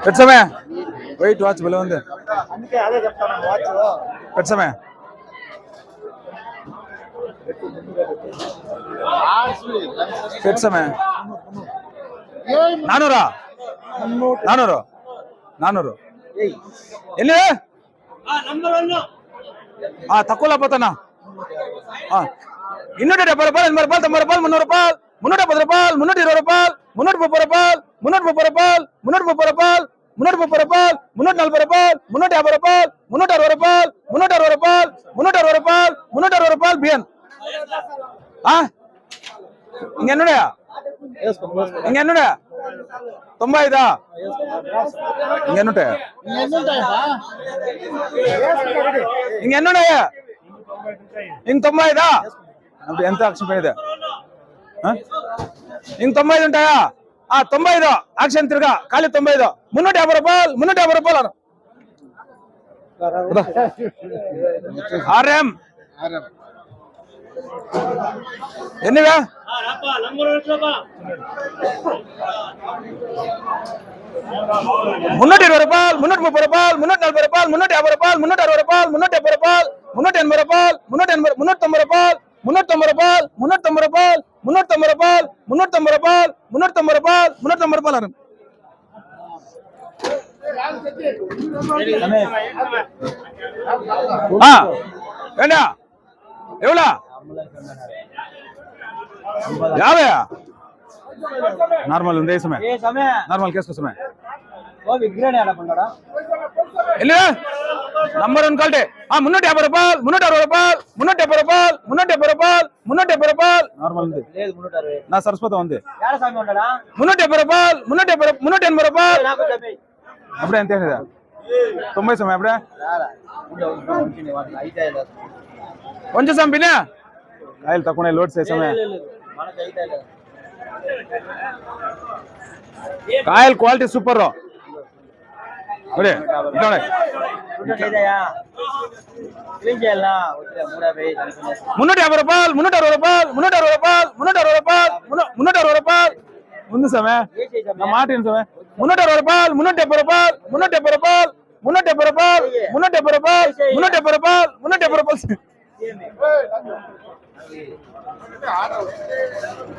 పెట్టసమే wait watch భలే ఉంది. పెట్టసమే పెట్టసమే 400 ఎన్ని తక్కువలో పోతానా 270 రూపాయలు 80 రూపాయలు 90 రూపాయలు 300 రూపాయలు 310 రూపాయలు 320 రూపాయలు 330 రూపాయలు 330 రూపాయలు 330 రూపాయలు 330 రూపాయలు 340 రూపాయలు 350 రూపాయలు 360 రూపాయలు 360 రూపాయలు 360 రూపాయలు 360 రూపాయలు బియ్యం ఇంకెన్నుడా 95 ఇంకెన్నుంటాయా ఇంకెన్నున్నాయా ఇంక 95 అప్పుడు ఎంత యాక్షన్ పోయినదా ఇంక 95 ఉంటాయా 95 యాక్షన్ తిరగా ఖాళీ 95 350 రూపాయలు 350 రూపాయలు ఆర్ఎం ఎన్నివా 320 రూపాయలు 330 రూపాయలు 340 రూపాయలు 350 రూపాయలు 360 రూపాయలు 370 రూపాయలు 380 రూపాయలు 390 రూపాయలు 390 రూపాయలు 390 రూపాయలు 390 రూపాయలు 390 రూపాయలు 390 రూపాయలు 390 రూపాయలు ఏంటా ఎవడా 50 నార్మల్ ఉంది నార్మల్ కేసు కోసమే నంబర్ 1 క్వాలిటీ 350 రూపాయలు 360 రూపాయలు 370 రూపాయలు 370 రూపాయలు 370 రూపాయలు నార్మల్ ఉంది నా సరస్వతం ఉంది 370 రూపాయలు 380 రూపాయలు అప్పుడే ఎంత 90 సమయం అప్పుడే కొంచెం సంపినా కాయలు తక్కువ లోడ్ చేసామే కాయలు క్వాలిటీ సూపర్ 350 రూపాయలు 360 రూపాయలు 360 రూపాయలు 360 రూపాయలు 360 రూపాయలు ఉంది సమయ నా మాట ఏంటి సమయ 360 రూపాయలు 370 రూపాయలు 370 రూపాయలు 370 రూపాయలు 370 రూపాయలు 370 రూపాయలు 370 రూపాయలు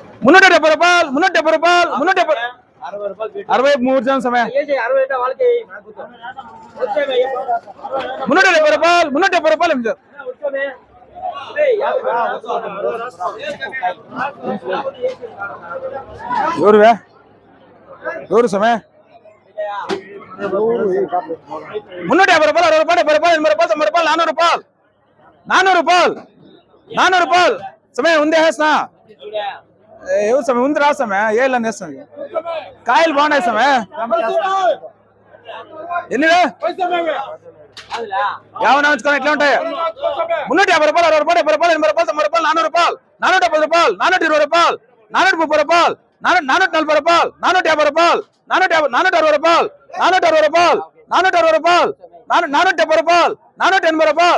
370 రూపాయలు 370 రూపాయలు 370 63 జనం సమయ 370 రూపాయలు 370 రూపాయలు ఎవరువే ఎవరు సమయ 350 రూపాయలు 60 రూపాయలు 70 రూపాయలు 80 రూపాయలు 90 రూపాయలు 400 రూపాయలు 400 రూపాయలు సమయ ఉంది వేస్తున్నా ఎవరు సమయ ఉంది రా సమయ ఏళ్ళని వేస్తుంది కాయలు బాగున్నాయి సమయ ఎన్నివే యావన ఉంచుకొని ఎట్లా ఉంటాయి 350 రూపాయలు 60 రూపాయలు 70 రూపాయలు 80 రూపాయలు 90 రూపాయలు 400 రూపాయలు 410 రూపాయలు 420 రూపాయలు 430 రూపాయలు 440 రూపాయలు 450 రూపాయలు 460 రూపాయలు 460 రూపాయలు 460 రూపాయలు 470 రూపాయలు 480 రూపాయలు 490 రూపాయలు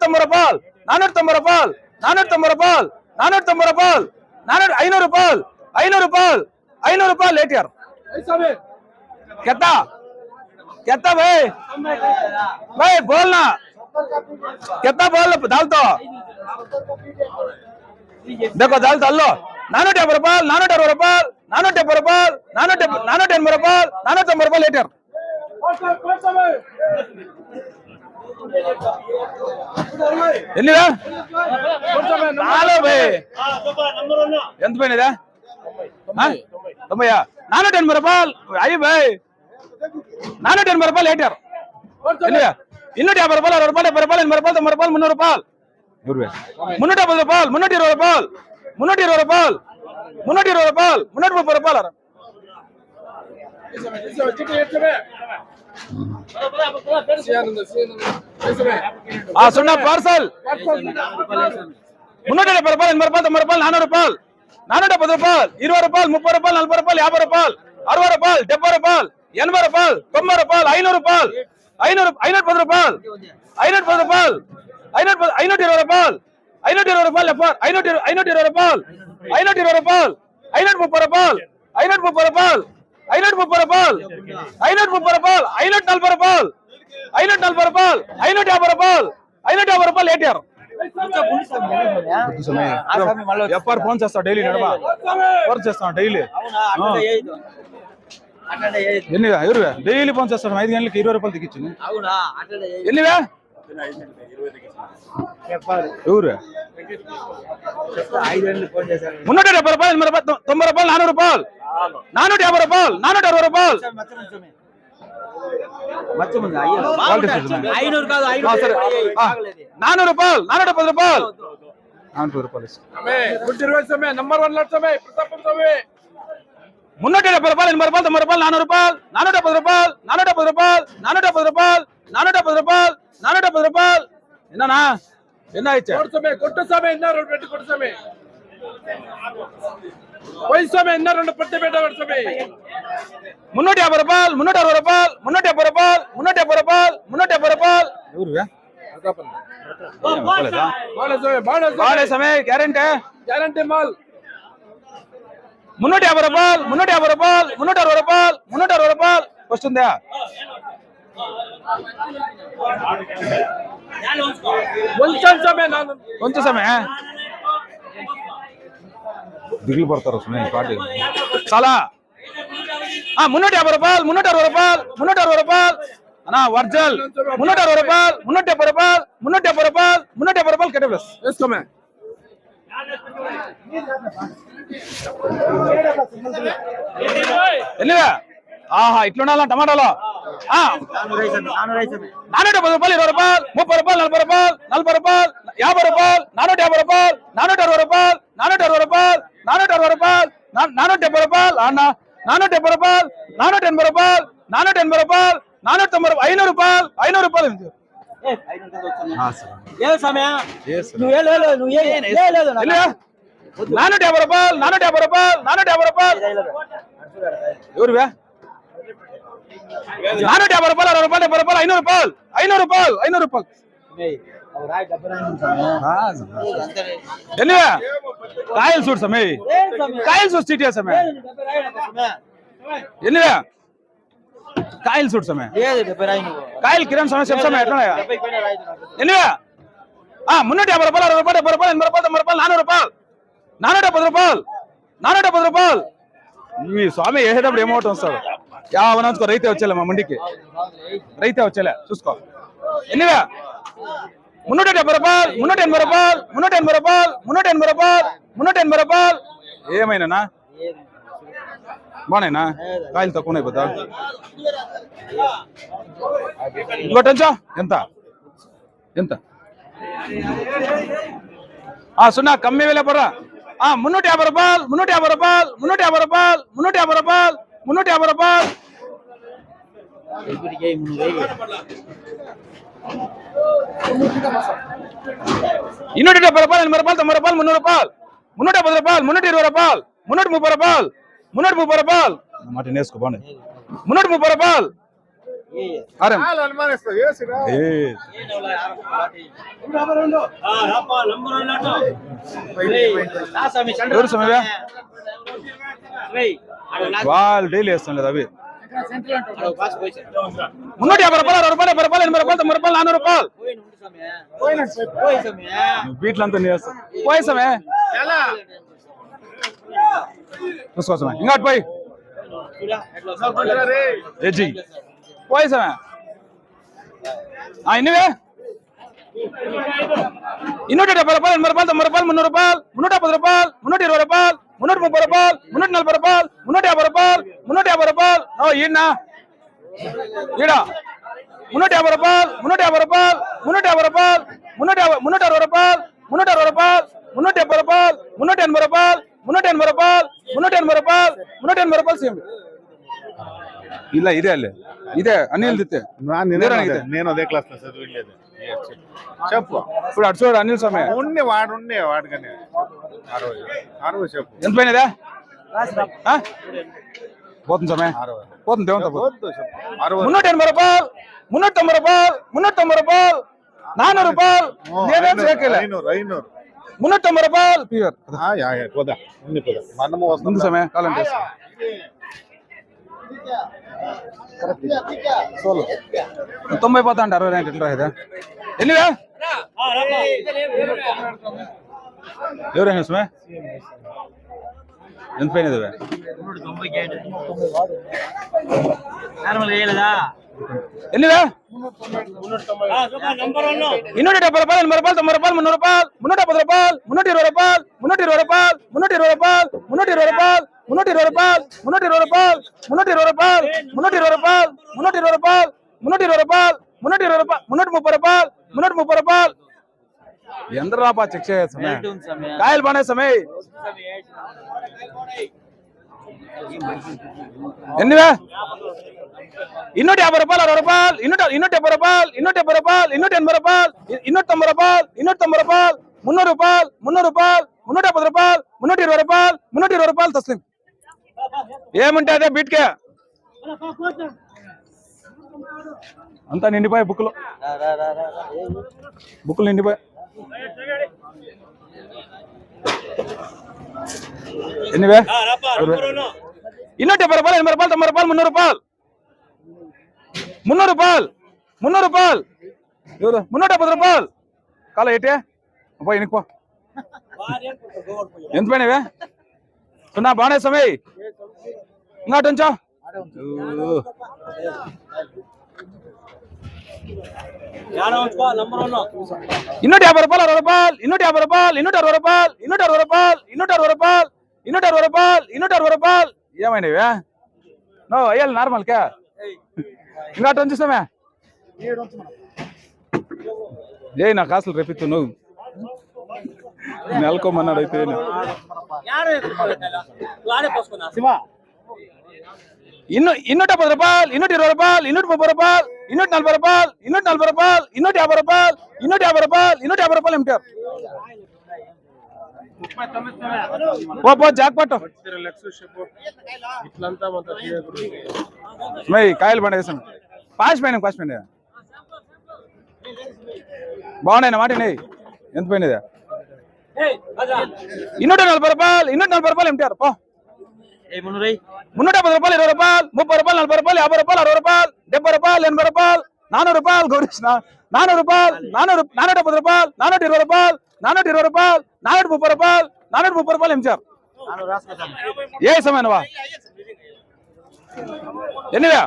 490 రూపాయలు 490 రూపాయలు 490 రూపాయలు 500 రూపాయలు 500 రూపాయలు 500 రూపాయలు లేటియారు कितना भाई भाई बोलना कितना बोल दाल तो देखो दाल डाल लो 450 రూపాయలు 460 రూపాయలు 470 రూపాయలు 480 రూపాయలు 490 రూపాయలు లీటర్ ఎన్నిరా నాలో భాయ్ ఎంత పోయినదా 90 480 రూపాయలు అయ్యి భాయ్ 480 రూపాయలు లీటర్ 250 రూపాయలు 60 రూపాయలు 70 రూపాయలు 80 రూపాయలు 90 రూపాయలు 300 రూపాయలు 350 రూపాయలు 320 రూపాయలు 320 రూపాయలు 330 రూపాయలు 330 సున్నా పార్సల్ 370 రూపాయలు 80 రూపాయలు 90 రూపాయలు 400 రూపాయలు 410 రూపాయలు 20 రూపాయలు 30 రూపాయలు 40 రూపాయలు 50 రూపాయలు 60 రూపాయలు 70 రూపాయలు 80 రూపాయలు 90 రూపాయలు 500 రూపాయలు 510 రూపాయలు 510 రూపాయలు 520 రూపాయలు 520 రూపాయలు 520 రూపాయలు 520 రూపాయలు 530 రూపాయలు 530 రూపాయలు 530 రూపాయలు 530 రూపాయలు 540 రూపాయలు 540 రూపాయలు 550 రూపాయలు 550 రూపాయలు ఏటీఆర్ ఎఫ్ఆర్ ఫోన్ చేస్తావు డైలీ నడవా ఫోన్ చేస్తాను డైలీ ఎన్నివే ఎవరువే డైలీ ఫోన్ చేస్తాను 5 గంటలకి 20 రూపాయలు దిగించింది ఎన్నివే ఎవరు 370 రూపాయలు 90 రూపాయలు 400 రూపాయలు 450 రూపాయలు 460 రూపాయలు 400 రూపాయలు 410 రూపాయలు 400 రూపాయలు 370 రూపాయలు 80 రూపాయలు 90 రూపాయలు 400 రూపాయలు 470 రూపాయలు 470 రూపాయలు 470 రూపాయలు 470 రూపాయలు 470 రూపాయలు என்னண்ணா என்ன ஆயிடுச்சு கொட்டு சாமி என்ன ரெண்டு பெட்டி கொட்டு சாமி போய் சாமி என்ன ரெண்டு பெட்டி பேட்டா கொட்டு சாமி 350 ரூபாயல் 360 ரூபாயல் 370 ரூபாயல் 370 ரூபாயல் 370 ரூபாயல் எவ்வளவு பாலே சாமி கேரண்டி மால் 350 రూపాయలు 350 రూపాయలు 360 రూపాయలు 360 రూపాయలు వస్తుందా కొంచెం సమయ దిగులు పడతారు పాటి చాలా 350 రూపాయలు 360 రూపాయలు 360 రూపాయలు అన్నా వర్జల్ 360 రూపాయలు 370 రూపాయలు 370 రూపాయలు 370 రూపాయలు కట్టే ప్లస్ వేసుకోమే ఎన్నివే ఆహా ఇట్లుండాలా టమాటాలో 470 రూపాయలు 20 రూపాయలు 30 రూపాయలు 40 రూపాయలు 40 రూపాయలు 50 రూపాయలు 450 రూపాయలు 460 రూపాయలు 460 రూపాయలు 470 రూపాయలు అన్న 470 రూపాయలు 480 రూపాయలు 480 రూపాయలు 490 500 రూపాయలు 500 రూపాయలు 450 రూపాయలు 450 రూపాయలు 450 రూపాయలు ఎవరువే 450 రూపాయలు 60 రూపాయలు 70 రూపాయలు 500 రూపాయలు 500 రూపాయలు 500 రూపాయలు ఎన్నివే కాయలు చూడు సమయ కాయలు చూడు చీటీ సమయ ఎన్నివే కాయలు చూడు సమయ కాయలు కిరణ్ సమయ చెప్ సమయ ఎట్లా ఎన్నివే 350 రూపాయలు 60 రూపాయలు 70 రూపాయలు 80 రూపాయలు 400 రూపాయలు 470 రూపాయలు 470 రూపాయలు ఈ స్వామి వేసేటప్పుడు ఏమవుతుంది వస్తాడు యావనంచుకో రైతే వచ్చేలే మా మండికి రైతే వచ్చేలే చూసుకో ఎన్నివే 370 రూపాయలు 380 రూపాయలు 380 రూపాయలు 380 రూపాయలు 380 రూపాయలు ఏమైనా బానేనా కాయలు తక్కువ అయిపోతా ఇంకోటంచా ఎంత ఎంత సున్నా కమ్మి వేలే పర్రా 350 రూపాయలు 350 రూపాయలు 350 రూపాయలు 350 రూపాయలు 350 రూపాయలు 270 రూపాయలు 80 రూపాయలు 90 రూపాయలు 300 రూపాయలు 370 రూపాయలు 320 రూపాయలు 330 రూపాయలు 330 రూపాయలు మాట నేర్చుకో బాగుంది 330 రూపాయలు ఎవరు సమయ వాళ్ళు డైలీ వేస్తాం లేదా అవి 350 రూపాయలు 60 రూపాయలు 70 రూపాయలు 80 రూపాయలు 90 రూపాయలు 400 రూపాయలు వీటిలంతా పోయేసామే చూసుకోసమే ఇంకా పోయి పోయేసామే ఇన్నివే 270 రూపాయలు 80 రూపాయలు 90 రూపాయలు 300 రూపాయలు 310 రూపాయలు 320 రూపాయలు 330 రూపాయలు 340 రూపాయలు 350 రూపాయలు 350 రూపాయలు ఈయన ఈడ 350 రూపాయలు 350 రూపాయలు 350 రూపాయలు 360 రూపాయలు 360 రూపాయలు 370 రూపాయలు 380 రూపాయలు 380 రూపాయలు 380 రూపాయలు 380 రూపాయలు సేమ్ ಇಲ್ಲ ಇದೆ ಅಲ್ಲೇ ಇದೆ ಅನಿಲ್ ಜೊತೆ నేను అదే క్లాస్ లో చదివిలేదు చెప్పు ఇప్పుడు అటు చూడు అనిల్ స్వామి ఉండే వాడుగానే 60 చెప్పు ఎంత పైన ఇదే పోతుంది స్వామి పోతుంది దేవుంత 380 రూపాయలు 390 రూపాయలు 390 రూపాయలు 400 రూపాయలు నేనేం చేయకలే 390 రూపాయలు ప్యూర్ పోదా ఉంది పోదా మనము ముందు స్వామి కాలంటే తొంభై పోతా అంట 60 ఎట్లా ఇది ఎన్నివే ఎవరైనా సుమే ఎంత పైన ఇది ఎన్నివే 270 రూపాయలు 80 రూపాయలు 90 రూపాయలు 300 రూపాయలు 350 రూపాయలు 320 రూపాయలు 320 రూపాయలు 320 రూపాయలు 320 రూపాయలు 320 రూపాయలు 320 రూపాయలు 320 రూపాయలు 320 రూపాయలు 320 రూపాయలు 320 రూపాయలు 320 రూపాయలు 330 రూపాయలు 330 రూపాయలు ఎంత రాపా చెక్ చేయొచ్చు కాయలు బానే సమయ్ ఎన్నివే 250 రూపాయలు 60 రూపాయలు 270 రూపాయలు 270 రూపాయలు 280 రూపాయలు 290 రూపాయలు 290 రూపాయలు 300 రూపాయలు 300 రూపాయలు 350 రూపాయలు 320 రూపాయలు 320 రూపాయలు తస్లిం ఏమంటే అదే బీట్కే అంతా నిండిపోయి బుక్లు నిండిపోయి ఎన్నివే 270 రూపాయలు 80 రూపాయలు 90 రూపాయలు 300 రూపాయలు 300 రూపాయలు 300 రూపాయలు ఎవరు 370 రూపాయలు కాల ఏటే అబ్బా ఎనికిపో ఎంత పైనవే సున్నా బాగానే సమయ్ ఇంకోటి ఉంచా 250 రూపాయలు 60 రూపాయలు 250 రూపాయలు 260 రూపాయలు 260 రూపాయలు 260 రూపాయలు 260 రూపాయలు 260 రూపాయలు ఏమైనవే నో అయ్యాలి నార్మల్ కా ఇంకోటి ఉంచుస్తామే ఏ నా కాసులు రేపిత్తు నువ్వు నెలకోమన్నాడు అయితే 210 రూపాయలు 220 రూపాయలు 230 రూపాయలు 240 రూపాయలు 240 రూపాయలు 250 రూపాయలు 250 రూపాయలు 250 రూపాయలు ఏమిటారు పో జాక్ పట్టు కాయలు పండేసాం పాస్ పైన బాగున్నాయి మాట ఎంత పోయినది 240 రూపాయలు 240 రూపాయలు ఏమిటారు పో 350 రూపాయలు 20 రూపాయలు 30 రూపాయలు 40 రూపాయలు 50 రూపాయలు 60 రూపాయలు 70 రూపాయలు 80 రూపాయలు 400 రూపాయలు గౌరీష్ణ 400 రూపాయలు 470 రూపాయలు 420 రూపాయలు 420 రూపాయలు 430 రూపాయలు 430 రూపాయలు ఏం సార్ ఏ సమయనవా ఎన్నివే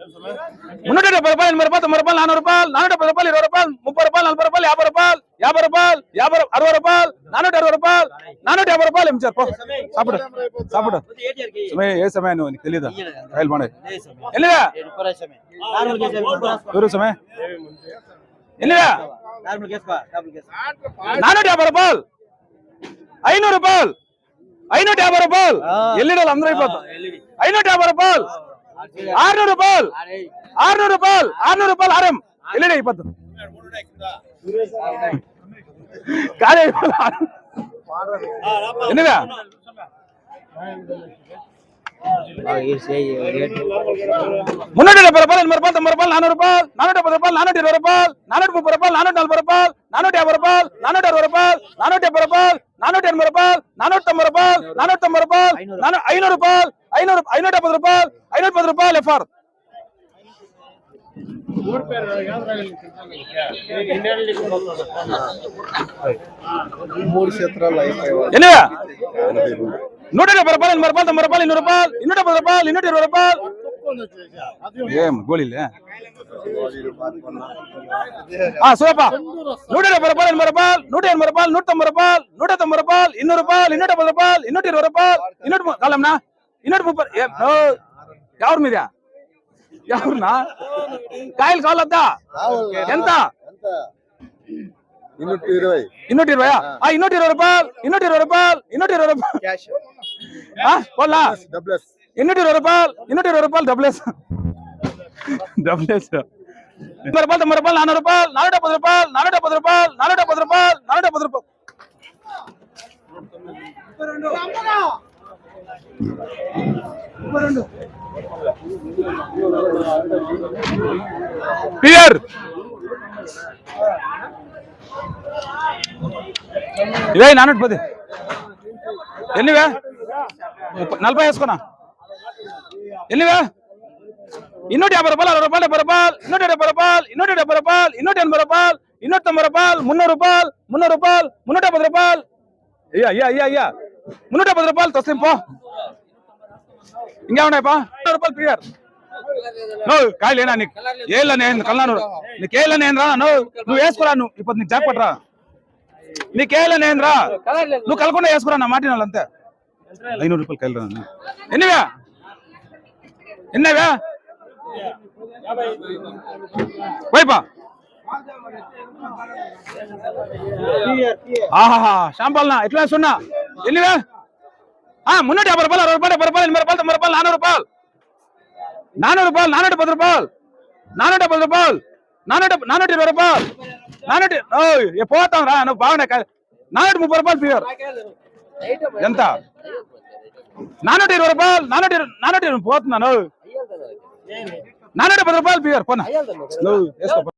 370 రూపాయలు 80 రూపాయలు 90 రూపాయలు 400 రూపాయలు 470 రూపాయలు 20 రూపాయలు 30 రూపాయలు 40 రూపాయలు 50 రూపాయలు 50 రూపాయలు 60 రూపాయలు 460 రూపాయలు 450 రూపాయలు ఏం సార్ సాపుడు ఏ సమయం నువ్వు నీకు తెలీదా కాయలు బాగున్నాయి ఎన్నివే ఎవరు సమయం ఎన్నివే 450 రూపాయలు 500 రూపాయలు 550 రూపాయలు ఎల్లిడలు అందరూ అయిపోతాం 550 రూపాయలు 600 రూపాయలు 600 రూపాయలు 600 రూపాయలు ఆరం ఎల్లిడి అయిపోతాం కాలే ఎన్నివే 370 రూపాయలు 80 రూపాయలు 90 రూపాయలు 400 రూపాయలు 470 రూపాయలు 420 రూపాయలు 430 రూపాయలు 440 రూపాయలు 450 రూపాయలు 460 రూపాయలు 470 రూపాయలు 480 రూపాయలు 490 రూపాయలు 490 రూపాయలు 500 రూపాయలు 570 రూపాయలు 510 రూపాయలు ఎఫ్ఆర్ ఎన్నివే 170 రూపాయలు 80 రూపాయలు 90 రూపాయలు 200 రూపాయలు 270 రూపాయలు 220 రూపాయలు ఏం గోళీలే సోపా 170 రూపాయలు 80 రూపాయలు 180 రూపాయలు 190 రూపాయలు 190 రూపాయలు 200 రూపాయలు 270 రూపాయలు 220 రూపాయలు 230 కాలమ్నా 230 ఎవరి మీద ఎవరునా కాయలు కావాలద్దా ఎంత 220 220 రూపాయలు 220 రూపాయలు 220 రూపాయలు పోలా 220 రూపాయలు 220 రూపాయలు డబ్లెస్ 90 రూపాయలు 400 రూపాయలు 470 రూపాయలు 470 రూపాయలు 470 రూపాయలు 470 రూపాయలు క్లియర్ ఇవే 410 ఎన్నివే 40 వేసుకున్నా ఎన్నివే 250 రూపాయలు 60 రూపాయలు 70 రూపాయలు 170 రూపాయలు 170 రూపాయలు 180 రూపాయలు 290 రూపాయలు 300 రూపాయలు 350 రూపాయలు అయ్యా 350 రూపాయలు తొస్తింపో ఇంకేమున్నాయిపా 100 రూపాయలు క్లియర్ కాయలేనా నీకు ఏళ్ళ నేను కల్లాను నీకేళ్ళ నేను రా నువ్వు వేసుకోరా నువ్వు ఇప్పుడు నీకు జాక్ పట్టరా నీకేళ్ళ నేను రా నువ్వు కలకుండా వేసుకురా నా మాట వాళ్ళు అంతే 500 రూపాయలు కాయలు ఎన్నివే ఎన్నవే వైపా ఆహా షాంపాలనా ఎట్లా సున్నా ఎన్నివే 350 రూపాయలు 60 రూపాయలు 70 రూపాయలు 80 రూపాయలు 90 రూపాయలు 400 రూపాయలు 470 రూపాయలు 420 రూపాయలు 400 పోతాం రా నువ్వు బాగున్నా 430 రూపాయలు ప్యూర్ ఎంత 420 రూపాయలు 420 పోతున్నాను 410 రూపాయలు ప్యూర్ పోనా నువ్వు వేసుకో